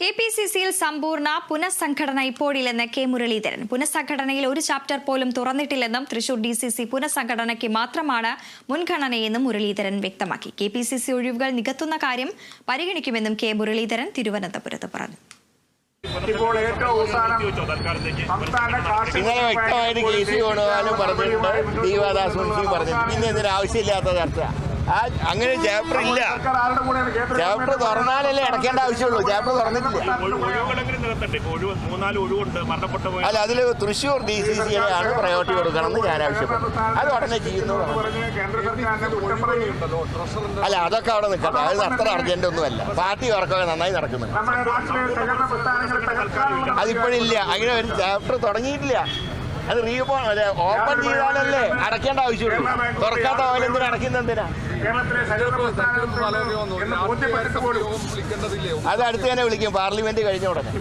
കെപിസിസിയിൽ സമ്പൂർണ്ണ പുനഃസംഘടന ഇപ്പോഴില്ലെന്ന് കെ മുരളീധരൻ. പുനഃസംഘടനയിൽ ഒരു ചാപ്റ്റർ പോലും തുറന്നിട്ടില്ലെന്നും തൃശൂർ ഡിസിസി പുനഃസംഘടനയ്ക്ക് മാത്രമാണ് മുൻഗണനയെന്നും മുരളീധരൻ വ്യക്തമാക്കി. കെപിസിസി ഒഴിവുകൾ നികത്തുന്ന കാര്യം പരിഗണിക്കുമെന്നും കെ മുരളീധരൻ തിരുവനന്തപുരത്ത് പറഞ്ഞു. ഇന്നലെ വ്യക്തമായിട്ട് കെ സി വേണുഗോപാലും പറഞ്ഞിട്ടുണ്ട്, ദീപാദാസ് മുൻഷിയും പറഞ്ഞിട്ടുണ്ട്. പിന്നെ എന്തിനാ ആവശ്യമില്ലാത്ത ചർച്ച? അങ്ങനെ ചാപ്റ്റർ ഇല്ല. ചാപ്റ്റർ തുറന്നാലല്ലേ അടയ്ക്കേണ്ട ആവശ്യമുള്ളൂ. ചാപ്റ്റർ തുറന്നിട്ടില്ല. അല്ല, അതിൽ തൃശ്ശൂർ DCCയാണ് പ്രയോറിറ്റി കൊടുക്കണമെന്ന് ഞാൻ ആവശ്യപ്പെട്ടു. അത് ഉടനെ ചെയ്യുന്നു. അല്ല, അതൊക്കെ അവിടെ നിൽക്കട്ടെ. അത് അത്ര അർജന്റ് ഒന്നുമല്ല. പാർട്ടി വർക്കൊക്കെ നന്നായി നടക്കുന്നത്. അതിപ്പോഴില്ല. അങ്ങനെ ഒരു ചാപ്റ്റർ തുടങ്ങിയിട്ടില്ല. അത് ഓപ്പൺ ചെയ്താലല്ലേ അടയ്ക്കേണ്ട ആവശ്യമുള്ളൂ. തുറക്കാത്ത പോലെ എന്തിനാ അടയ്ക്കുന്നതിനാ? അത് അടുത്ത് തന്നെ വിളിക്കും. പാർലമെന്റ് കഴിഞ്ഞ ഉടനെ.